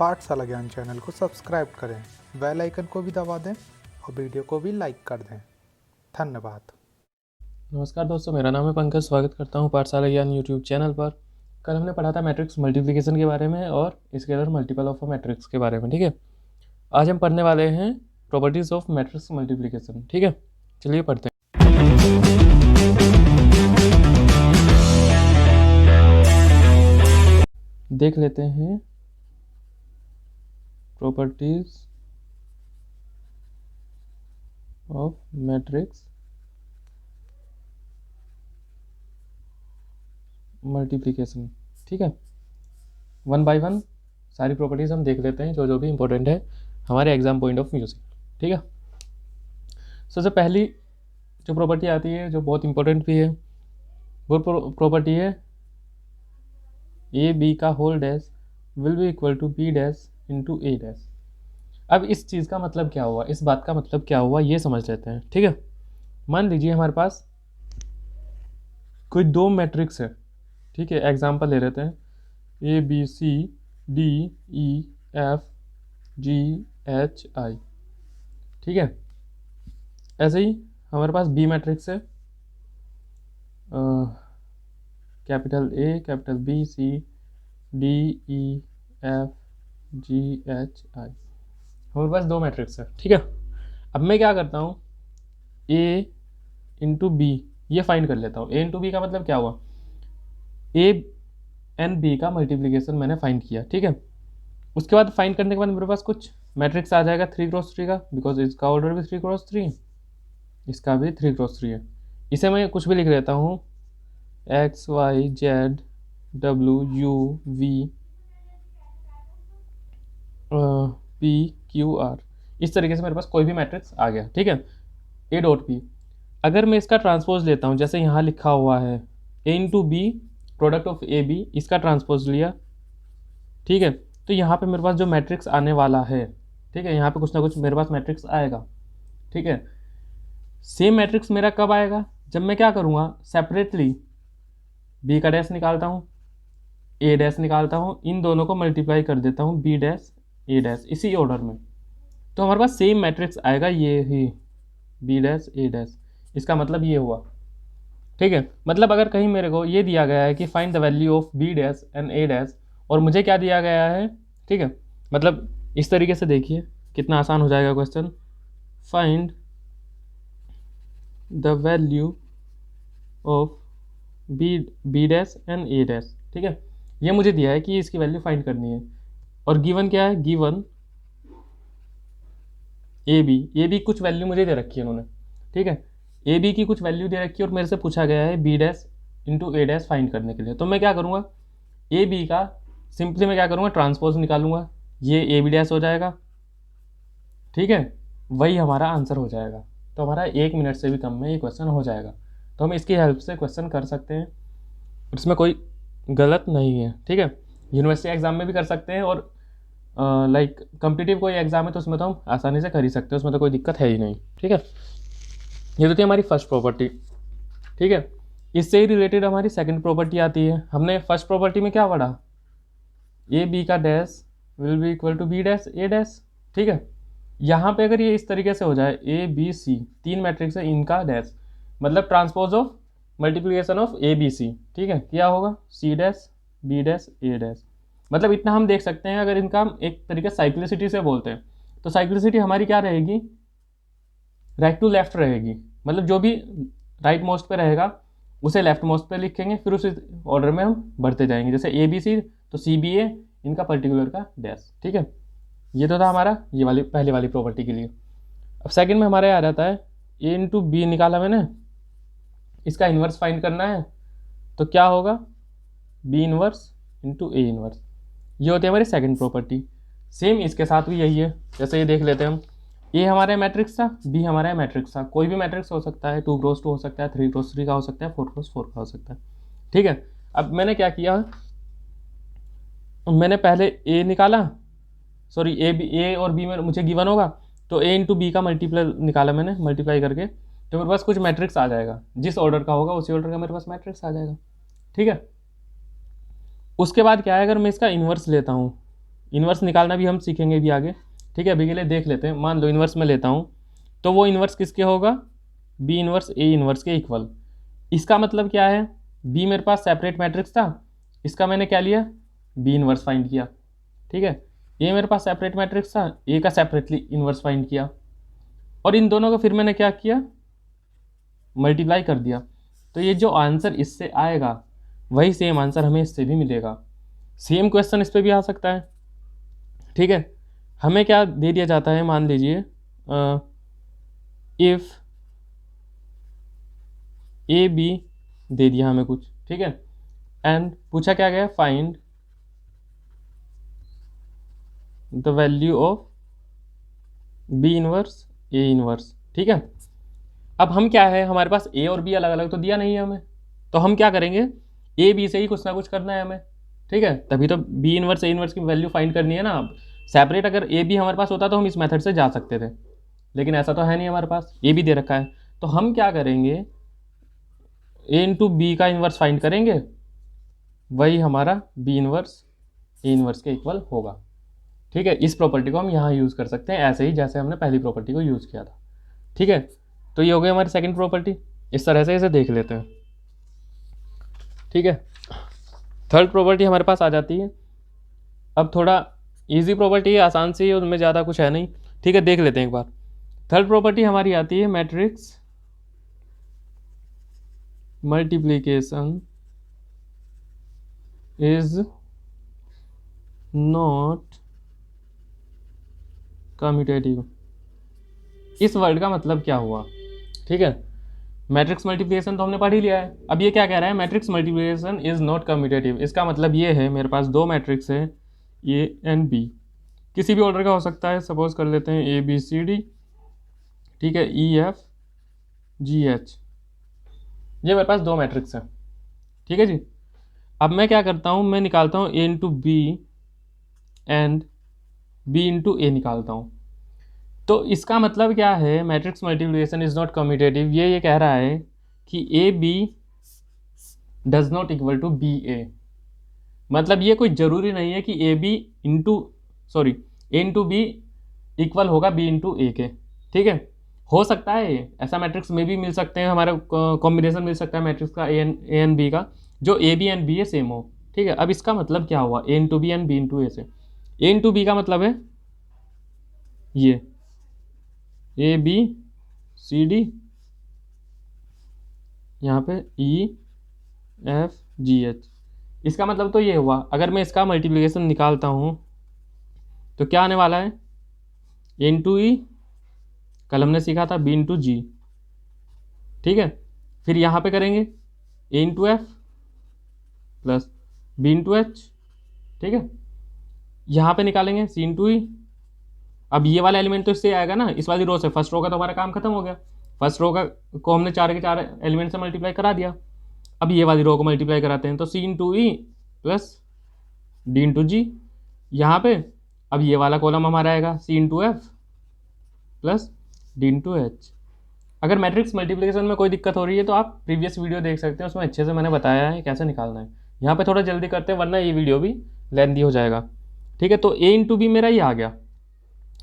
पाठशाला ज्ञान चैनल को सब्सक्राइब करें, बेल आइकन को भी दबा दें और वीडियो को भी लाइक कर दें। धन्यवाद। नमस्कार दोस्तों, मेरा नाम है पंकज। स्वागत करता हूं पाठशाला ज्ञान यूट्यूब चैनल पर। कल हमने पढ़ा था मैट्रिक्स मल्टीप्लिकेशन के बारे में और scalar multiple of a matrix के बारे में। ठीक है, आज हम पढ़ने वाले हैं प्रॉपर्टीज़ ऑफ मैट्रिक्स मल्टीप्लिकेशन। ठीक है, चलिए पढ़ते हैं। देख लेते हैं प्रॉपर्टीज ऑफ मैट्रिक्स मल्टीप्लिकेशन। ठीक है, वन बाय वन सारी प्रॉपर्टीज़ हम देख लेते हैं जो भी इंपॉर्टेंट है हमारे एग्जाम पॉइंट ऑफ व्यू से। ठीक है, सबसे पहली जो प्रॉपर्टी आती है जो बहुत इंपॉर्टेंट भी है वो प्रॉपर्टी है ए बी का whole dash will be equal to B dash into A dash. अब इस चीज़ का मतलब क्या हुआ, इस बात का मतलब क्या हुआ ये समझ लेते हैं। ठीक है, मान लीजिए हमारे पास कोई दो मैट्रिक्स है। ठीक है, एग्जाम्पल ले लेते हैं A B C D E F G H I. ठीक है, ऐसे ही हमारे पास बी मैट्रिक्स है, capital A capital B C D E F G H I. हमारे पास दो मैट्रिक्स है। ठीक है, अब मैं क्या करता हूँ, ए इंटू बी ये फाइंड कर लेता हूँ। ए इंटू बी का मतलब क्या हुआ, ए एंड बी का मल्टीप्लिकेशन मैंने फाइंड किया। ठीक है, उसके बाद फाइंड करने के बाद मेरे पास कुछ मैट्रिक्स आ जाएगा 3x3 का, बिकॉज इसका ऑर्डर भी 3x3 है, इसका भी 3x3 है। इसे मैं कुछ भी लिख लेता हूँ X Y Z W U V P Q R. इस तरीके से मेरे पास कोई भी मैट्रिक्स आ गया। ठीक है, ए डॉट पी। अगर मैं इसका ट्रांसपोज लेता हूँ, जैसे यहाँ लिखा हुआ है a into b product of A b, इसका ट्रांसपोज लिया। ठीक है, तो यहाँ पे मेरे पास जो मैट्रिक्स आने वाला है, ठीक है, यहाँ पे कुछ ना कुछ मेरे पास मैट्रिक्स आएगा। ठीक है, सेम मैट्रिक्स मेरा कब आएगा, जब मैं क्या करूँगा, सेपरेटली बी का डैश निकालता हूँ, ए डैश निकालता हूँ, इन दोनों को मल्टीप्लाई कर देता हूँ बी डैश ए डैश, इसी ऑर्डर में। तो हमारे पास सेम मैट्रिक्स आएगा, ये ही बी डैश ए डैश। इसका मतलब ये हुआ। ठीक है, मतलब अगर कहीं मेरे को ये दिया गया है कि find the value of B dash and A dash, और मुझे क्या दिया गया है, ठीक है, मतलब इस तरीके से देखिए कितना आसान हो जाएगा question. Find the value of B dash and A dash. ठीक है, ये मुझे दिया है कि इसकी वैल्यू फाइंड करनी है, और गिवन क्या है, गिवन ए बी कुछ वैल्यू मुझे दे रखी है उन्होंने। ठीक है, ए बी की कुछ वैल्यू दे रखी है और मेरे से पूछा गया है B dash into A dash find करने के लिए। तो मैं क्या करूँगा, ए बी का सिंपली मैं क्या करूँगा, ट्रांसपोज निकालूंगा, ये ए बी डैश हो जाएगा। ठीक है, वही हमारा आंसर हो जाएगा। तो हमारा 1 मिनट से भी कम में ये क्वेश्चन हो जाएगा। तो हम इसकी हेल्प से क्वेश्चन कर सकते हैं, इसमें कोई गलत नहीं है। ठीक है, यूनिवर्सिटी एग्जाम में भी कर सकते हैं, और लाइक कॉम्पिटिटिव कोई एग्जाम है तो उसमें तो हम आसानी से कर ही सकते हैं, उसमें तो कोई दिक्कत है ही नहीं। ठीक है, ये तो थी हमारी फर्स्ट प्रॉपर्टी। ठीक है, इससे ही रिलेटेड हमारी सेकंड प्रॉपर्टी आती है। हमने फर्स्ट प्रॉपर्टी में क्या पढ़ा, ए बी का dash will be equal to B dash A dash. ठीक है, यहाँ पे अगर ये इस तरीके से हो जाए ए बी सी, तीन मैट्रिक्स है, इनका डैश, मतलब transpose of multiplication of A B C. ठीक है, क्या होगा, C dash B dash A dash. मतलब इतना हम देख सकते हैं। अगर इनका हम एक तरीके साइक्लिसिटी से बोलते हैं तो साइक्लिसिटी हमारी क्या रहेगी, राइट टू लेफ्ट रहेगी। मतलब जो भी राइट मोस्ट पे रहेगा उसे लेफ्ट मोस्ट पे लिखेंगे, फिर उस ऑर्डर में हम बढ़ते जाएंगे। जैसे ए बी सी तो सी बी ए, इनका पर्टिकुलर का डैश। ठीक है, ये तो था हमारा ये वाली पहले वाली प्रॉपर्टी के लिए। अब सेकंड में हमारे आ जाता है ए इंटू बी निकाला मैंने, इसका इन्वर्स फाइंड करना है, तो क्या होगा, B inverse into a inverse. ये होती है हमारी सेकंड प्रॉपर्टी। सेम इसके साथ भी यही है। जैसे ये देख लेते हैं हम, ए हमारा मैट्रिक्स था, बी हमारा मैट्रिक्स था, कोई भी मैट्रिक्स हो सकता है, 2x2 हो सकता है, 3x3 का हो सकता है, 4x4 का हो सकता है। ठीक है, अब मैंने क्या किया, मैंने पहले ए निकाला, सॉरी ए और बी में मुझे गिवन होगा, तो ए इंटू बी का मल्टीप्लाई निकाला मैंने, मल्टीप्लाई करके, तो मेरे पास कुछ मैट्रिक्स आ जाएगा, जिस ऑर्डर का होगा उसी ऑर्डर का मेरे पास मैट्रिक्स आ जाएगा। ठीक है, उसके बाद क्या है, अगर मैं इसका इन्वर्स लेता हूँ, इन्वर्स निकालना भी हम सीखेंगे भी आगे, ठीक है। अभी के लिए देख लेते हैं। मान लो इन्वर्स में लेता हूँ, तो वो इन्वर्स किसके होगा, बी इन्वर्स ए इन्वर्स के इक्वल। इसका मतलब क्या है, बी मेरे पास सेपरेट मैट्रिक्स था, इसका मैंने क्या लिया, बी इन्वर्स फाइंड किया, ठीक है। ए मेरे पास सेपरेट मैट्रिक्स था, ए का सेपरेटली इन्वर्स फाइंड किया, और इन दोनों को फिर मैंने क्या किया, मल्टीप्लाई कर दिया। तो ये जो आंसर इससे आएगा वही सेम आंसर हमें इससे भी मिलेगा। सेम क्वेश्चन इस पर भी आ सकता है, ठीक है। हमें क्या दे दिया जाता है, मान लीजिए इफ ए बी दे दिया हमें कुछ, ठीक है, एंड पूछा क्या गया, find the value of B inverse A inverse, ठीक है। अब हम क्या है, हमारे पास ए और बी अलग अलग तो दिया नहीं है हमें, तो हम क्या करेंगे, ए बी से ही कुछ ना कुछ करना है हमें, ठीक है। तभी तो बी इनवर्स ए इनवर्स की वैल्यू फाइंड करनी है ना। अब सेपरेट अगर ए बी हमारे पास होता तो हम इस मेथड से जा सकते थे, लेकिन ऐसा तो है नहीं, हमारे पास ए बी दे रखा है। तो हम क्या करेंगे, ए इंटू बी का इन्वर्स फाइंड करेंगे, वही हमारा बी इनवर्स ए इनवर्स के इक्वल होगा, ठीक है। इस प्रॉपर्टी को हम यहाँ यूज़ कर सकते हैं, ऐसे ही जैसे हमने पहली प्रॉपर्टी को यूज़ किया था, ठीक है। तो ये हो गई हमारी सेकंड प्रॉपर्टी। इस तरह से इसे देख लेते हैं, ठीक है। थर्ड प्रॉपर्टी हमारे पास आ जाती है। अब थोड़ा इजी प्रॉपर्टी है, आसान सी है, उसमें ज़्यादा कुछ है नहीं, ठीक है। देख लेते हैं एक बार। थर्ड प्रॉपर्टी हमारी आती है, matrix multiplication is not commutative. इस वर्ड का मतलब क्या हुआ, ठीक है। मैट्रिक्स मल्टीप्लिकेशन तो हमने पढ़ ही लिया है। अब ये क्या कह रहा है, matrix multiplication is not commutative. इसका मतलब ये है, मेरे पास दो मैट्रिक्स है ए एंड बी, किसी भी ऑर्डर का हो सकता है, सपोज कर लेते हैं ए बी सी डी, ठीक है, ई एफ जी एच। ये मेरे पास दो मैट्रिक्स हैं, ठीक है जी। अब मैं क्या करता हूँ, मैं निकालता हूँ a into b and b into a निकालता हूँ। तो इसका मतलब क्या है, matrix multiplication is not commutative. ये कह रहा है कि A B does not equal to B a. मतलब ये कोई ज़रूरी नहीं है कि ए b into sorry a into b equal होगा बी इंटू ए के, ठीक है। हो सकता है ऐसा मैट्रिक्स में भी मिल सकते हैं, हमारा कॉम्बिनेशन मिल सकता है मैट्रिक्स का ए एंड बी का, जो a b and b a same हो, ठीक है। अब इसका मतलब क्या हुआ, a into b and b into a से। ए इंटू बी का मतलब है ये ए बी सी डी, यहाँ पे ई एफ जी एच। इसका मतलब तो ये हुआ, अगर मैं इसका मल्टीप्लिकेशन निकालता हूँ तो क्या आने वाला है, ए इंटू ई, कल हमने सीखा था बी इंटू जी, ठीक है। फिर यहाँ पे करेंगे a into f plus b into h, ठीक है। यहाँ पे निकालेंगे सी इंटू ई। अब ये वाला एलिमेंट तो इससे आएगा ना, इस वाली रो से। फर्स्ट रो का तो हमारा काम खत्म हो गया, फर्स्ट रो का को हमने चार के चार एलिमेंट से मल्टीप्लाई करा दिया। अब ये वाली रो को मल्टीप्लाई कराते हैं, तो c into e plus d into g. यहाँ पे अब ये वाला कॉलम हमारा आएगा c into f plus d into h. अगर मैट्रिक्स मल्टीप्लिकेशन में कोई दिक्कत हो रही है तो आप प्रीवियस वीडियो देख सकते हैं, उसमें अच्छे से मैंने बताया है कैसे निकालना है। यहाँ पे थोड़ा जल्दी करते हैं वरना ये वीडियो भी लेंथी हो जाएगा, ठीक है। तो ए इंटू बी मेरा ये आ गया,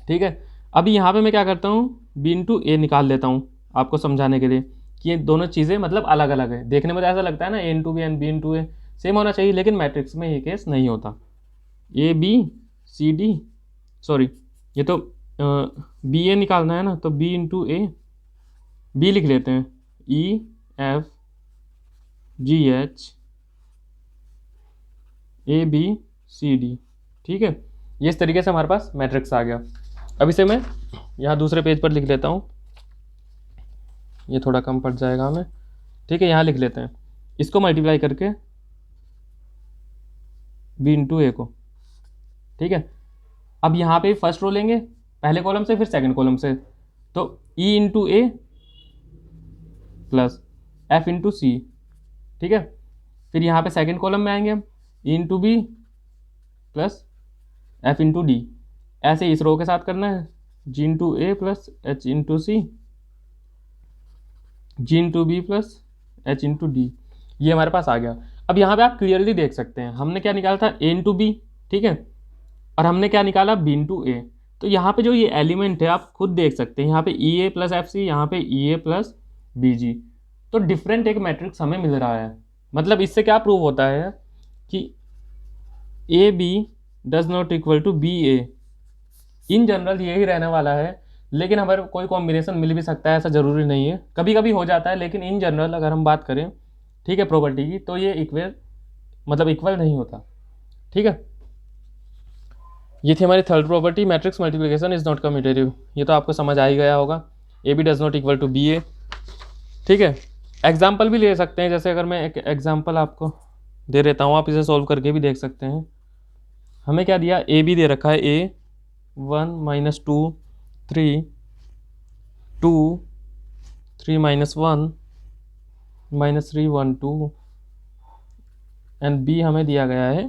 ठीक है। अभी यहाँ पे मैं क्या करता हूँ, बी इंटू ए निकाल लेता हूँ आपको समझाने के लिए कि ये दोनों चीज़ें मतलब अलग अलग है। देखने में तो ऐसा लगता है ना, a into b and b into a same होना चाहिए, लेकिन मैट्रिक्स में ये केस नहीं होता। A B C d sorry ये तो बी ए निकालना है ना, तो बी इंटू ए, बी लिख लेते हैं E F G H A B C D, ठीक है। ये इस तरीके से हमारे पास मैट्रिक्स आ गया। अब इसे मैं यहाँ दूसरे पेज पर लिख लेता हूँ, ये थोड़ा कम पड़ जाएगा हमें, ठीक है। यहाँ लिख लेते हैं, इसको मल्टीप्लाई करके बी इंटू ए को, ठीक है। अब यहाँ पे फर्स्ट रो लेंगे पहले कॉलम से, फिर सेकंड कॉलम से, तो E into a plus f into सी, ठीक है। फिर यहाँ पे सेकंड कॉलम में आएंगे हम, e into B plus f into d. ऐसे इस रो के साथ करना है, g into a plus h into c, g into B plus h into d. ये हमारे पास आ गया। अब यहाँ पे आप क्लियरली देख सकते हैं हमने क्या निकाला था, ए इंटू बी, ठीक है। और हमने क्या निकाला बी इंटू ए। तो यहाँ पे जो ये एलिमेंट है आप खुद देख सकते हैं, यहाँ पे ई ए प्लस एफ सी, यहाँ पे ई ए प्लस बी जी। तो डिफरेंट एक मैट्रिक्स हमें मिल रहा है। मतलब इससे क्या प्रूव होता है कि A B does not equal to B A. In general यही रहने वाला है, लेकिन हमारे कोई कॉम्बिनेशन मिल भी सकता है, ऐसा ज़रूरी नहीं है, कभी कभी हो जाता है, लेकिन इन जनरल अगर हम बात करें ठीक है प्रॉपर्टी की, तो ये इक्वल नहीं होता। ठीक है, ये थी हमारी third property, matrix multiplication is not commutative. ये तो आपको समझ आ ही गया होगा, a B does not equal to B a. ठीक है, एग्जाम्पल भी ले सकते हैं, जैसे अगर मैं एक एग्जाम्पल आपको दे देता हूँ, आप इसे सॉल्व करके भी देख सकते हैं। हमें क्या दिया, ए बी दे रखा है, A 1 minus 2 3 2 3 minus 1 minus 3 1 2 and B हमें दिया गया है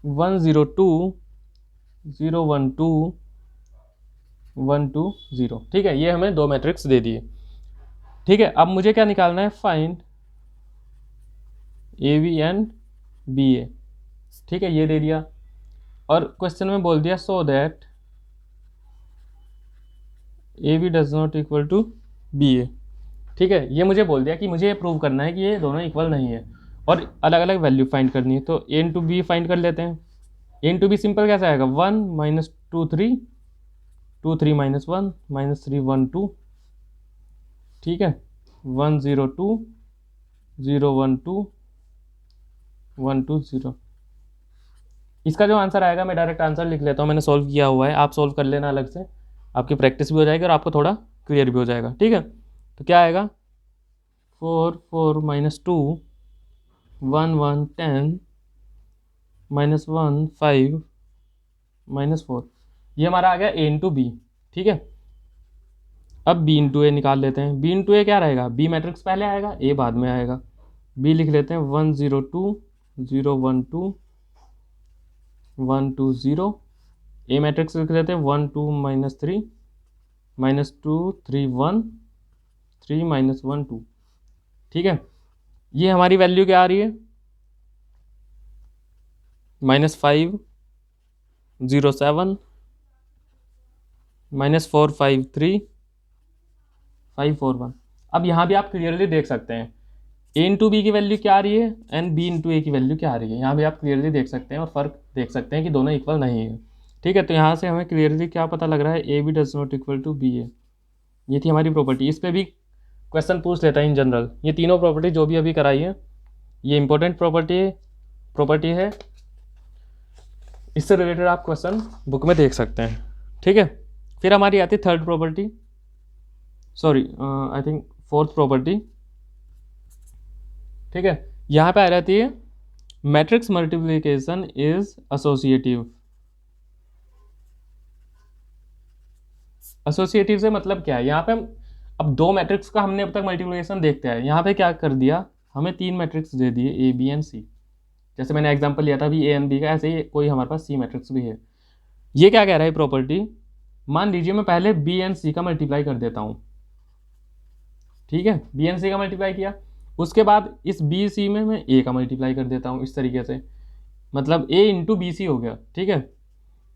1 0 2 0 1 2 1 2 0। ठीक है, ये हमें दो मैट्रिक्स दे दिए। ठीक है, अब मुझे क्या निकालना है, find a b and b a. ठीक है, ये दे दिया, और क्वेश्चन में बोल दिया so that a B does not equal to B a. ठीक है, ये मुझे बोल दिया कि मुझे ये प्रूव करना है कि ये दोनों इक्वल नहीं है और अलग अलग वैल्यू फाइंड करनी है। तो ए इंटू बी फाइंड कर लेते हैं। ए इंटू बी सिंपल कैसा आएगा, 1 माइनस 2 3 2 3 माइनस 1 माइनस 3 1 2। ठीक है, 1 0 2 0 1 2 1 2 0। इसका जो आंसर आएगा, मैं डायरेक्ट आंसर लिख लेता हूँ, मैंने सॉल्व किया हुआ है, आप सॉल्व कर लेना अलग से, आपकी प्रैक्टिस भी हो जाएगी और आपको थोड़ा क्लियर भी हो जाएगा। ठीक है, तो क्या आएगा, 4 4 माइनस 2 1 1 10 माइनस 1 5 माइनस 4। ये हमारा आ गया ए इंटू बी। ठीक है, अब बी इंटू ए निकाल लेते हैं। बी इंटू ए क्या रहेगा, बी मैट्रिक्स पहले आएगा, ए बाद में आएगा। बी लिख लेते हैं 1 0 2 0 1 2 1 2 0। ए मैट्रिक्स लिख लेते हैं 1 2 माइनस 3 माइनस 2 3 1 3 माइनस 1 2। ठीक है, ये हमारी वैल्यू क्या आ रही है, माइनस 5 0 7 माइनस 4 5 3 5 4 1। अब यहाँ भी आप क्लियरली देख सकते हैं ए इंटू बी की वैल्यू क्या आ रही है एंड बी इंटू ए की वैल्यू क्या आ रही है। यहाँ भी आप क्लियरली देख सकते हैं और फर्क देख सकते हैं कि दोनों इक्वल नहीं है। ठीक है, तो यहाँ से हमें क्लियरली क्या पता लग रहा है, A B does not equal to B a. ये थी हमारी प्रॉपर्टी। इस पर भी क्वेश्चन पूछ लेता है इन जनरल। ये तीनों प्रॉपर्टी जो भी अभी कराई है, ये इंपॉर्टेंट प्रॉपर्टी है, इससे रिलेटेड आप क्वेश्चन बुक में देख सकते हैं। ठीक है, फिर हमारी आती है third property, sorry I think fourth property. ठीक है, यहाँ पे आ जाती है matrix multiplication is associative. Associative से मतलब क्या है, यहाँ पे हम अब दो मैट्रिक्स का हमने अब तक मल्टीप्लिकेशन देखते हैं, यहाँ पे क्या कर दिया, हमें तीन मैट्रिक्स दे दिए ए बी एंड सी। जैसे मैंने एग्जांपल लिया था अभी ए एंड बी का, ऐसे ही कोई हमारे पास सी मैट्रिक्स भी है। ये क्या कह रहा है प्रॉपर्टी, मान लीजिए मैं पहले बी एंड सी का मल्टीप्लाई कर देता हूँ। ठीक है, बी एंड सी का मल्टीप्लाई किया, उसके बाद इस बी सी में मैं ए का मल्टीप्लाई कर देता हूँ, इस तरीके से, मतलब ए इंटू बी सी हो गया। ठीक है,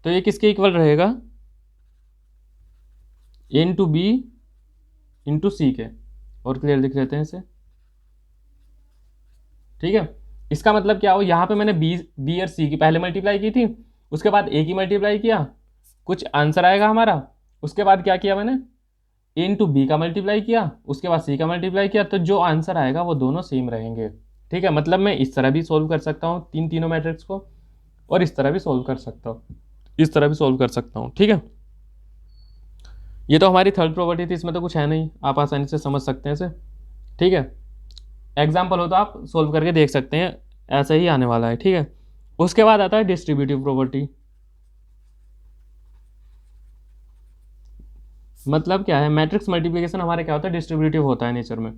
तो ये किसके इक्वल रहेगा, ए इंटू बी इंटू सी के, और क्लियर लिख लेते हैं इसे। ठीक है, इसका मतलब क्या हो, यहाँ पे मैंने बी और सी की पहले मल्टीप्लाई की थी, उसके बाद ए की मल्टीप्लाई किया, कुछ आंसर आएगा हमारा, उसके बाद क्या किया मैंने, ए इंटू बी का मल्टीप्लाई किया, उसके बाद सी का मल्टीप्लाई किया, तो जो आंसर आएगा वो दोनों सेम रहेंगे। ठीक है, मतलब मैं इस तरह भी सोल्व कर सकता हूँ तीनों मैट्रिक्स को, और इस तरह भी सोल्व कर सकता हूँ, इस तरह भी सोल्व कर सकता हूँ। ठीक है, ये तो हमारी थर्ड प्रॉपर्टी थी, इसमें तो कुछ है नहीं, आप आसानी से समझ सकते हैं इसे। ठीक है, एग्जाम्पल हो तो आप सोल्व करके देख सकते हैं, ऐसा ही आने वाला है। ठीक है, उसके बाद आता है डिस्ट्रीब्यूटिव प्रॉपर्टी। मतलब क्या है, मैट्रिक्स मल्टीप्लिकेशन हमारे क्या होता है, डिस्ट्रीब्यूटिव होता है नेचर में।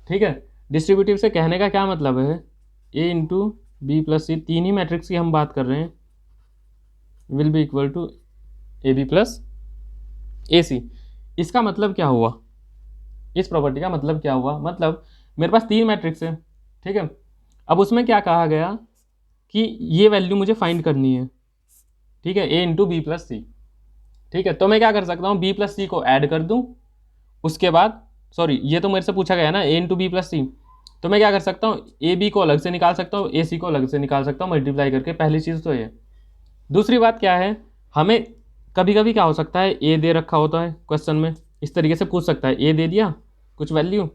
ठीक है, डिस्ट्रीब्यूटिव से कहने का क्या मतलब है, a into B plus c, तीन ही मैट्रिक्स की हम बात कर रहे हैं, will be equal to a B plus A c. इसका मतलब क्या हुआ, इस प्रॉपर्टी का मतलब क्या हुआ, मतलब मेरे पास तीन मैट्रिक्स है। ठीक है, अब उसमें क्या कहा गया कि ये वैल्यू मुझे फाइंड करनी है, ठीक है, a इंटू बी प्लस सी, ठीक है। तो मैं क्या कर सकता हूँ, b प्लस सी को ऐड कर दूँ, उसके बाद सॉरी ये तो मेरे से पूछा गया ना a इंटू बी प्लस सी, तो मैं क्या कर सकता हूँ, ए बी को अलग से निकाल सकता हूँ, ए सी को अलग से निकाल सकता हूँ मल्टीप्लाई करके। पहली चीज़ तो ये। दूसरी बात क्या है, हमें कभी कभी क्या हो सकता है, ए दे रखा होता है क्वेश्चन में, इस तरीके से पूछ सकता है, ए दे दिया कुछ वैल्यू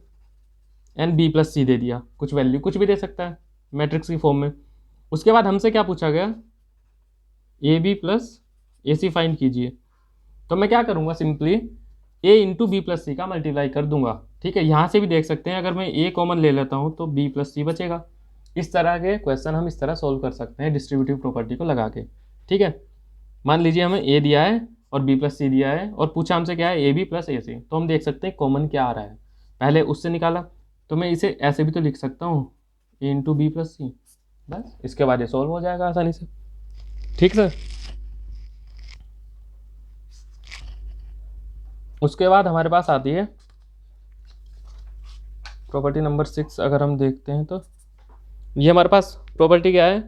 एंड बी प्लस सी दे दिया कुछ वैल्यू, कुछ भी दे सकता है मैट्रिक्स की फॉर्म में। उसके बाद हमसे क्या पूछा गया, A B plus A C find कीजिए। तो मैं क्या करूँगा, simply A into B plus C का मल्टीप्लाई कर दूंगा, ठीक है। यहाँ से भी देख सकते हैं, अगर मैं ए कॉमन ले लेता हूँ तो बी प्लस सी बचेगा। इस तरह के क्वेश्चन हम इस तरह सोल्व कर सकते हैं डिस्ट्रीब्यूटिव प्रॉपर्टी को लगा के, ठीक है। मान लीजिए हमें ए दिया है और बी प्लस सी दिया है और पूछा हमसे क्या है, ए बी प्लस ए सी, तो हम देख सकते हैं कॉमन क्या आ रहा है, पहले उससे निकाला। तो मैं इसे ऐसे भी तो लिख सकता हूँ, ए इंटू बी प्लस सी, बस इसके बाद ये सॉल्व हो जाएगा आसानी से, ठीक सर। उसके बाद हमारे पास आती है प्रॉपर्टी नंबर 6। अगर हम देखते हैं तो ये हमारे पास प्रॉपर्टी क्या है,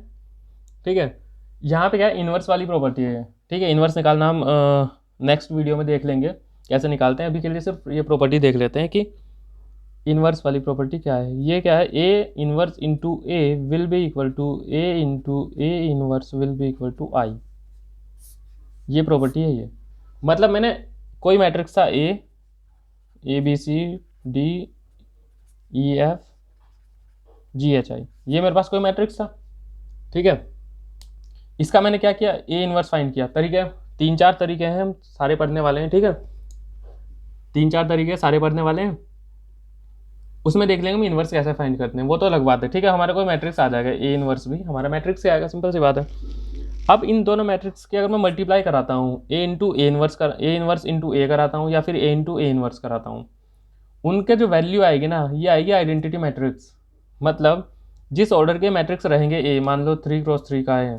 ठीक है। यहाँ पे क्या है, इन्वर्स वाली प्रॉपर्टी है, ठीक है। इन्वर्स निकालना हम नेक्स्ट वीडियो में देख लेंगे कैसे निकालते हैं, अभी के लिए सिर्फ ये प्रॉपर्टी देख लेते हैं कि इन्वर्स वाली प्रॉपर्टी क्या है। ये क्या है, a inverse into a will be equal to a into a inverse will be equal to I, ये प्रॉपर्टी है। ये मतलब मैंने कोई मैट्रिक्स था a B C D E F G H i, ये मेरे पास कोई मैट्रिक्स था, ठीक है। इसका मैंने क्या किया, ए इन्वर्स फाइंड किया। तरीके 3-4 तरीके हैं, हम सारे पढ़ने वाले हैं, ठीक है। 3-4 तरीके सारे पढ़ने वाले हैं, उसमें देख लेंगे हम इन्वर्स कैसे फाइंड करते हैं, वो तो अलग बात है, ठीक है। हमारा कोई मैट्रिक्स आ जाएगा, ए इन्वर्स भी हमारा मैट्रिक्स से आएगा, सिंपल सी बात है। अब इन दोनों मैट्रिक्स की अगर मैं मल्टीप्लाई कराता हूँ, a into a inverse into ए कराता हूँ या फिर ए इंटू ए इन्वर्स कराता हूँ, उनके जो वैल्यू आएगी ना, ये आएगी आइडेंटिटी मैट्रिक्स। मतलब जिस ऑर्डर के मैट्रिक्स रहेंगे ए, मान लो 3x3 का है,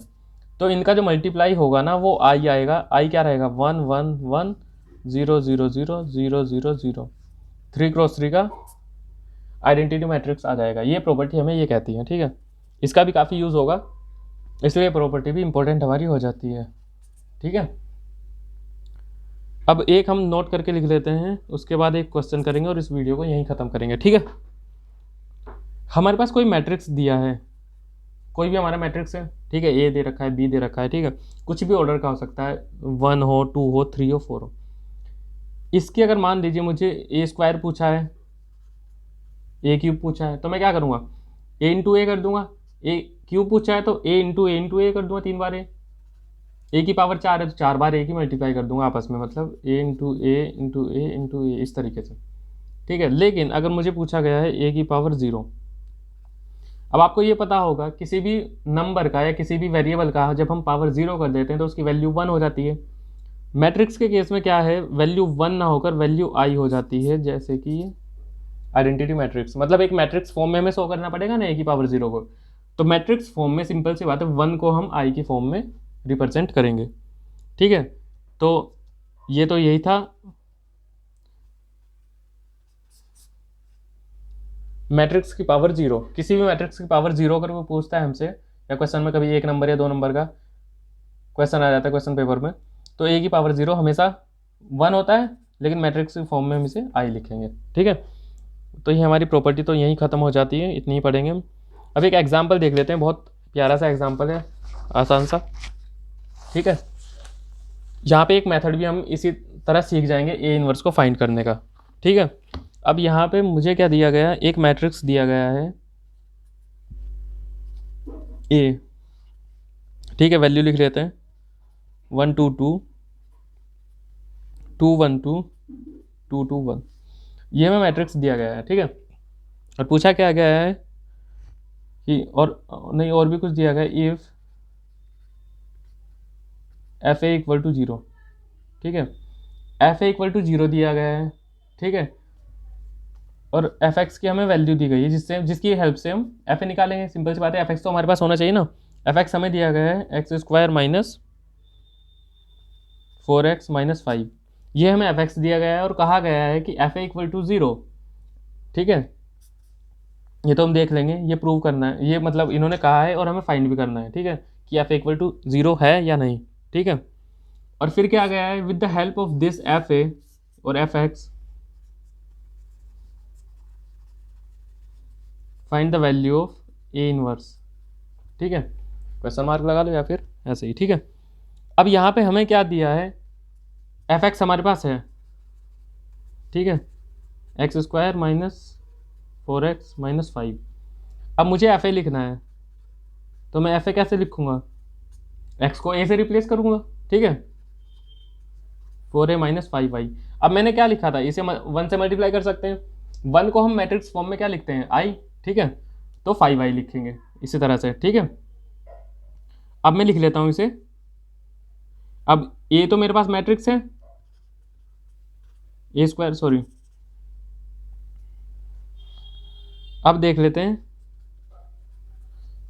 तो इनका जो मल्टीप्लाई होगा ना वो आई आएगा। आई क्या रहेगा, 1 1 1 0 0 0 0 0 0, 3x3 का आइडेंटिटी मैट्रिक्स आ जाएगा। ये प्रॉपर्टी हमें ये कहती है, ठीक है। इसका भी काफ़ी यूज़ होगा, इसलिए प्रॉपर्टी भी इंपॉर्टेंट हमारी हो जाती है, ठीक है। अब एक हम नोट करके लिख लेते हैं, उसके बाद एक क्वेश्चन करेंगे और इस वीडियो को यहीं ख़त्म करेंगे, ठीक है। हमारे पास कोई मैट्रिक्स दिया है, कोई भी हमारा मैट्रिक्स है, ठीक है। ए दे रखा है, बी दे रखा है, ठीक है। कुछ भी ऑर्डर का हो सकता है, 1 हो, 2 हो, 3 हो, 4 हो। इसकी अगर मान लीजिए मुझे ए स्क्वायर पूछा है, ए क्यूब पूछा है, तो मैं क्या करूँगा, ए इंटू ए कर दूंगा। ए क्यूब पूछा है तो ए इंटू ए कर दूंगा 3 बार। ए की पावर 4 है तो 4 बार ए की मल्टीप्लाई कर दूंगा आपस में, मतलब ए इंटू ए इंटू ए इंटू ए, इस तरीके से, ठीक है। लेकिन अगर मुझे पूछा गया है ए की पावर 0, अब आपको ये पता होगा किसी भी नंबर का या किसी भी वेरिएबल का जब हम पावर 0 कर देते हैं तो उसकी वैल्यू 1 हो जाती है। मैट्रिक्स के केस में क्या है, वैल्यू 1 ना होकर वैल्यू आई हो जाती है, जैसे कि आइडेंटिटी मैट्रिक्स। मतलब एक मैट्रिक्स फॉर्म में हमें शो करना पड़ेगा ना ए की पावर 0 को, तो मैट्रिक्स फॉर्म में सिंपल सी बात है 1 को हम आई की फॉर्म में रिप्रेजेंट करेंगे, ठीक है। तो ये तो यही था मैट्रिक्स की पावर 0। किसी भी मैट्रिक्स की पावर 0 अगर वो पूछता है हमसे, या क्वेश्चन में कभी 1 नंबर या 2 नंबर का क्वेश्चन आ जाता है क्वेश्चन पेपर में, तो ए की पावर 0 हमेशा 1 होता है, लेकिन मैट्रिक्स की फॉर्म में हम इसे आई लिखेंगे, ठीक है। तो ये हमारी प्रॉपर्टी तो यहीं ख़त्म हो जाती है, इतनी ही पढ़ेंगे हम। अब एक एग्जाम्पल देख लेते हैं, बहुत प्यारा सा एग्जाम्पल है, आसान सा, ठीक है। यहाँ पे एक मेथड भी हम इसी तरह सीख जाएंगे ए इन्वर्स को फाइंड करने का, ठीक है। अब यहाँ पे मुझे क्या दिया गया है, एक मैट्रिक्स दिया गया है ए, ठीक है। वैल्यू लिख लेते हैं 1 2 2 2 1 2 2 2 1, ये हमें मैट्रिक्स दिया गया है, ठीक है। और पूछा क्या गया है कि, और नहीं और भी कुछ दिया गया है, if F A equal to 0, ठीक है। एफ ए इक्वल टू 0 दिया गया है, ठीक है। और एफ एक्स की हमें वैल्यू दी गई है, जिसकी हेल्प से हम एफ ए निकालेंगे। सिंपल सी बात है, एफ एक्स तो हमारे पास होना चाहिए ना। एफ एक्स हमें दिया गया है x square minus 4x minus 5, ये हमें एफ एक्स दिया गया है और कहा गया है कि एफ ए इक्वल टू 0, ठीक है। ये तो हम देख लेंगे, ये प्रूव करना है, ये मतलब इन्होंने कहा है और हमें फाइंड भी करना है, ठीक है, कि एफ इक्वल टू 0 है या नहीं, ठीक है। और फिर क्या गया है, with the help of this f a और f x find the value of a inverse, ठीक है, क्वेश्चन मार्क लगा लो या फिर ऐसे ही, ठीक है। अब यहाँ पे हमें क्या दिया है, एफ एक्स हमारे पास है, ठीक है, x square minus 4x minus 5। अब मुझे एफ ए लिखना है, तो मैं एफ ए कैसे लिखूंगा, एक्स को ए से रिप्लेस करूंगा, ठीक है, 4a माइनस 5y। अब मैंने क्या लिखा था, इसे 1 से मल्टीप्लाई कर सकते हैं, 1 को हम मैट्रिक्स फॉर्म में क्या लिखते हैं, i, ठीक है, तो 5i लिखेंगे इसी तरह से, ठीक है। अब मैं लिख लेता हूं इसे, अब a तो मेरे पास मैट्रिक्स है, ए स्क्वायर, सॉरी, अब देख लेते हैं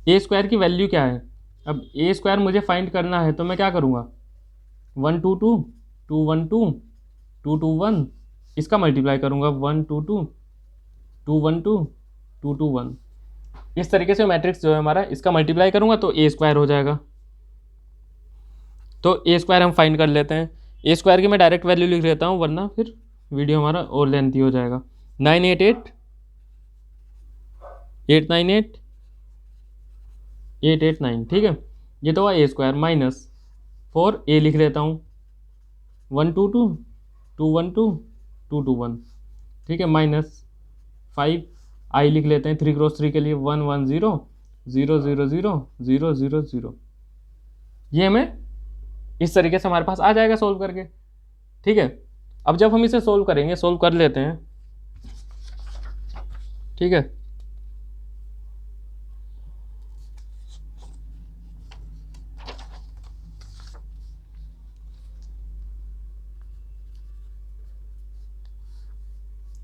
ए स्क्वायर की वैल्यू क्या है। अब ए स्क्वायर मुझे फाइंड करना है, तो मैं क्या करूँगा, 1 2 2 2 1 2 2 2 1, इसका मल्टीप्लाई करूँगा 1 2 2 2 1 2 2 2 1, इस तरीके से मैट्रिक्स जो है हमारा, इसका मल्टीप्लाई करूँगा तो ए स्क्वायर हो जाएगा। तो ए स्क्वायर हम फाइंड कर लेते हैं, ए स्क्वायर की मैं डायरेक्ट वैल्यू लिख लेता हूँ, वरना फिर वीडियो हमारा और लेंथी हो जाएगा। 988 898 889, ठीक है, ये तो हुआ ए स्क्वायर माइनस 4 ए लिख लेता हूँ, 1 2 2 2 1 2 2 2 1, ठीक है, माइनस 5 आई लिख लेते हैं 3 क्रॉस 3 के लिए, 1 1 0 0 0 0 0 0 0, ये हमें इस तरीके से हमारे पास आ जाएगा सोल्व करके, ठीक है। अब जब हम इसे सोल्व करेंगे, सोल्व कर लेते हैं, ठीक है,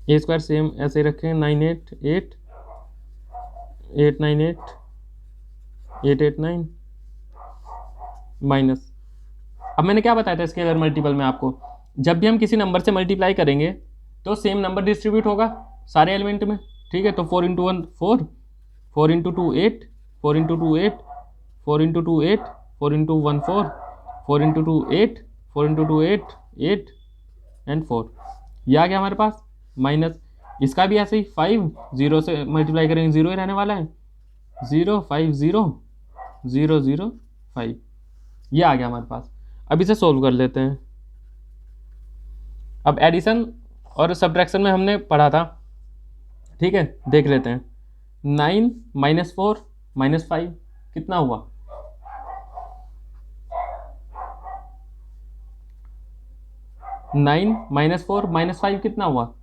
ए स्क्वायर सेम ऐसे रखें, 988 898 889 माइनस, अब मैंने क्या बताया था स्केलर मल्टीपल में आपको, जब भी हम किसी नंबर से मल्टीप्लाई करेंगे तो सेम नंबर डिस्ट्रीब्यूट होगा सारे एलिमेंट में, ठीक है। तो 4 into 1 4, 4 into 2 8, 4 into 2 8, 4 into 2 8, 4 into 1 4, 4 into 2 8, 4 into 2 8 8 and 4, ये आ गया हमारे पास, माइनस इसका भी ऐसे ही 5 0 से मल्टीप्लाई करेंगे 0 ही रहने वाला है, 0 5 0 0 0 5, ये आ गया हमारे पास। अब इसे सोल्व कर लेते हैं। अब एडिशन और सब्ट्रैक्शन में हमने पढ़ा था, ठीक है, देख लेते हैं, 9 माइनस 4 माइनस 5 कितना हुआ, 9 माइनस 4 माइनस 5 कितना हुआ,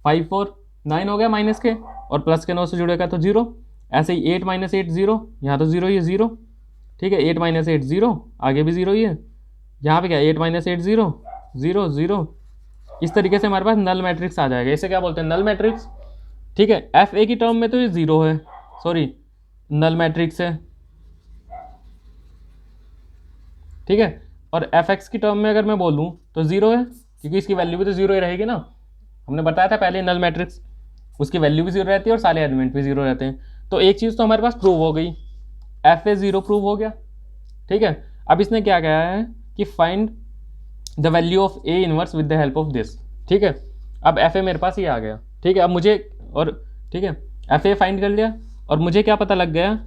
5 4 9 हो गया माइनस के, और प्लस के 9 से जुड़ेगा तो 0, ऐसे ही 8 माइनस 8 0, यहाँ तो 0 ही है 0, ठीक है, 8 माइनस 8 0, आगे भी 0 ही है, यहाँ पे क्या 8 माइनस 8 0 0 0, इस तरीके से हमारे पास नल मैट्रिक्स आ जाएगा, इसे क्या बोलते हैं, नल मैट्रिक्स, ठीक है। एफ ए की टर्म में तो ये 0 है, सॉरी नल मैट्रिक्स है, ठीक है, और एफ एक्स की टर्म में अगर मैं बोलूँ तो 0 है, क्योंकि इसकी वैल्यू भी तो 0 ही रहेगी ना, हमने बताया था पहले नल मैट्रिक्स, उसकी वैल्यू भी 0 रहती है और सारे एलिमेंट भी 0 रहते हैं। तो एक चीज़ तो हमारे पास प्रूव हो गई, एफ ए 0 प्रूव हो गया, ठीक है। अब इसने क्या कहा है कि find the value of a inverse with the help of this, ठीक है। अब एफ ए मेरे पास ये आ गया, ठीक है। अब मुझे और ठीक है, एफ ए फाइंड कर लिया और मुझे क्या पता लग गया,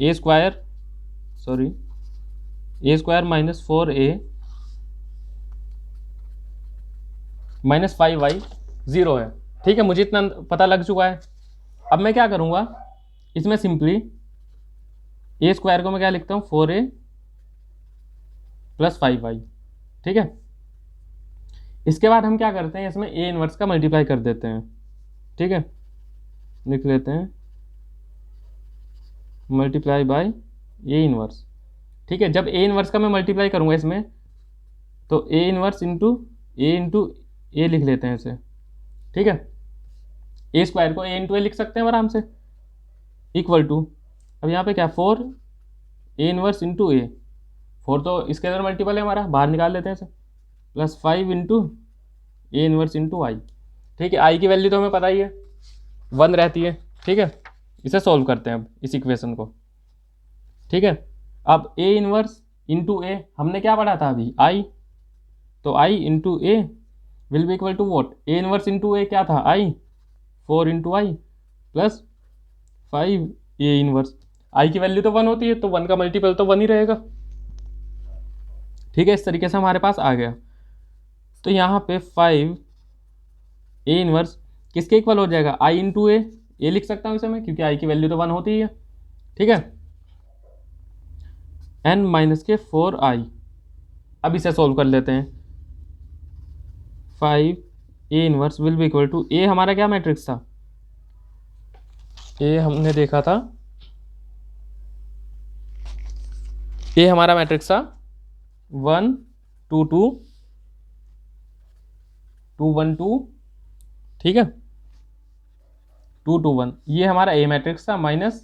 a square, sorry a square minus 4a minus 5y 0 है, ठीक है, मुझे इतना पता लग चुका है। अब मैं क्या करूँगा, इसमें सिंपली ए स्क्वायर को मैं क्या लिखता हूँ, 4a प्लस 5y, ठीक है। इसके बाद हम क्या करते हैं, इसमें ए इनवर्स का मल्टीप्लाई कर देते हैं, ठीक है, लिख लेते हैं मल्टीप्लाई बाय ए इनवर्स, ठीक है। जब ए इनवर्स का मैं मल्टीप्लाई करूँगा इसमें, तो ए इनवर्स इंटू ए लिख लेते हैं इसे, ठीक है। ए स्क्वायर को ए इंटू ए लिख सकते हैं आराम से, इक्वल टू, अब यहाँ पे क्या 4 ए इनवर्स इंटू ए, 4 तो इसके अंदर मल्टीपल है हमारा, बाहर निकाल लेते हैं इसे, plus 5 into a inverse into I, ठीक है। आई की वैल्यू तो हमें पता ही है 1 रहती है, ठीक है। इसे सॉल्व करते हैं अब इस इक्वेशन को, ठीक है। अब ए इनवर्स इंटू ए हमने क्या पढ़ा था अभी, आई, तो I into a will be equal to what, a inverse into a क्या था, I, 4 into I plus 5 a inverse. I की वैल्यू तो 1 होती है तो 1 का मल्टीपल तो 1 ही रहेगा, ठीक है। इस तरीके से हमारे पास आ गया। तो यहाँ पे 5 ए इनवर्स किसके इक्वल हो जाएगा, आई इंटू ए लिख सकता हूँ इसे मैं, क्योंकि आई की वैल्यू तो 1 होती ही है, ठीक है। n माइनस के 4i, अब इसे सोल्व कर लेते हैं। 5 a inverse will be equal to, a हमारा क्या मैट्रिक्स था, ए हमने देखा था, ए हमारा मैट्रिक्स था 1 2 2 2 1 2, ठीक है, 2 2 1, ये हमारा ए मैट्रिक्स था। माइनस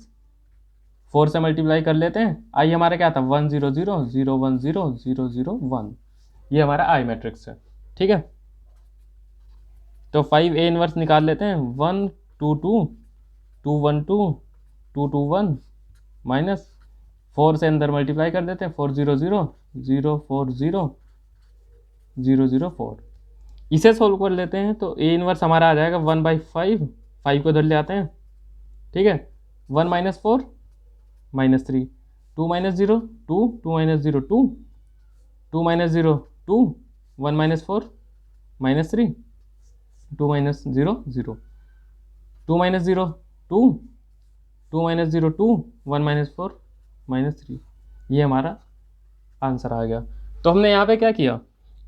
4 से मल्टीप्लाई कर लेते हैं, आई हमारा क्या था 1 0 0 0 1 0 0 0 1, ये हमारा आई मैट्रिक्स है, ठीक है। तो 5 ए इनवर्स निकाल लेते हैं, 1 2 2 2 1 2 2 2 1 माइनस 4 से अंदर मल्टीप्लाई कर देते हैं, 4 0 0 0 4 0 0 0 4, इसे सोल्व कर लेते हैं। तो ए इनवर्स हमारा आ जाएगा 1/5, 5 को इधर ले आते हैं, ठीक है। 1 minus 4 minus 3, 2 minus 0 2, 2 minus 0 2, 2 minus 0 2, 1 minus 4 minus 3, 2 minus 0 0, 2 minus 0 2, 2 minus 0 2, 1 minus 4 minus 3, ये हमारा आंसर आ गया। तो हमने यहाँ पे क्या किया,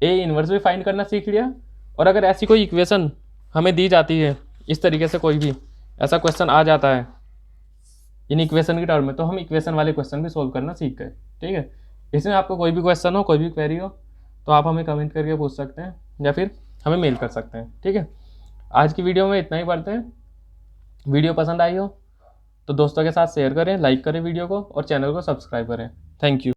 ए इनवर्स भी फाइंड करना सीख लिया, और अगर ऐसी कोई इक्वेशन हमें दी जाती है इस तरीके से, कोई भी ऐसा क्वेश्चन आ जाता है इन इक्वेशन की टर्म में, तो हम इक्वेशन वाले क्वेश्चन भी सोल्व करना सीख गए, ठीक है। इसमें आपको कोई भी क्वेश्चन हो, कोई भी क्वेरी हो, तो आप हमें कमेंट करके पूछ सकते हैं या फिर हमें मेल कर सकते हैं, ठीक है। आज की वीडियो में इतना ही पढ़ते हैं। वीडियो पसंद आई हो तो दोस्तों के साथ शेयर करें, लाइक करें वीडियो को, और चैनल को सब्सक्राइब करें। Thank you.